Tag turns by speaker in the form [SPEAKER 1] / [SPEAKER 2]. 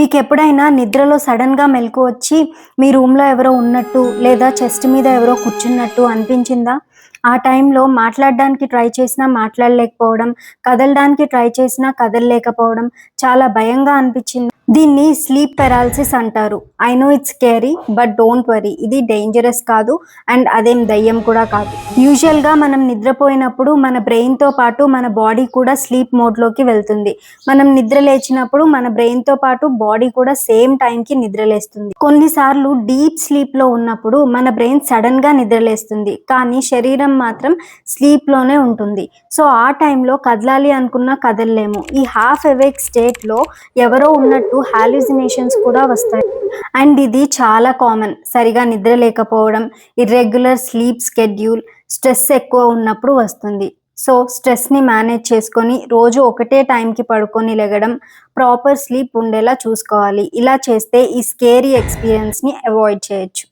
[SPEAKER 1] మీకెప్పుడైనా నిద్రలో సడన్‌గా మెలుకువ వచ్చి, మీ రూమ్‌లో ఎవరో ఉన్నట్టు, లేదా చెస్ట్ మీద ఎవరో కూర్చున్నట్టు అనిపించిందా? ఆ టైంలో మాట్లాడడానికి ట్రై చేసినా మాట్లాడలేకపోవడం, కదలడానికి ట్రై చేసినా కదలలేకపోవడం, చాలా భయంగా అనిపించిందా? దీన్ని స్లీప్ పారాలిసిస్ అంటారు. I know it's scary but don't worry. ఇది డేంజరస్ కాదు అండ్ అదేం దెయ్యం కూడా కాదు. యూజువల్‌గా మనం నిద్రపోయినప్పుడు మన బ్రెయిన్‌తో పాటు మన బాడీ కూడా స్లీప్ మోడ్‌లోకి వెళ్తుంది. మనం నిద్ర లేచినప్పుడు మన బ్రెయిన్‌తో పాటు బాడీ కూడా సేమ్ టైంకి నిద్రలేస్తుంది. కొన్నిసార్లు డీప్ స్లీప్‌లో ఉన్నప్పుడు మన బ్రెయిన్ సడన్‌గా నిద్రలేస్తుంది. కానీ శరీరం మాత్రం స్లీప్‌లోనే ఉంటుంది. సో, ఆ టైంలో కదలాలి అనుకున్నా కదలలేము. ఈ హాఫ్ అవేక్ స్టేట్‌లో ఎవరో ఉన్నట్టు హాలుసినేషన్స్ కూడా వస్తాయి. అండ్ ఇది చాలా కామన్. సరిగా నిద్ర లేకపోవడం, ఇర్రెగ్యులర్ స్లీప్ స్కెడ్యూల్, స్ట్రెస్ ఎక్కువ ఉన్నప్పుడు వస్తుంది. సో, స్ట్రెస్‌ని మేనేజ్ చేసుకొని రోజు ఒకటే టైంకి పడుకొని లెగడం, ప్రాపర్ స్లీప్ ఉండేలా చూసుకోవాలి. ఇలా చేస్తే ఈ స్కేరీ ఎక్స్‌పీరియన్స్‌ని అవాయిడ్ చేయొచ్చు.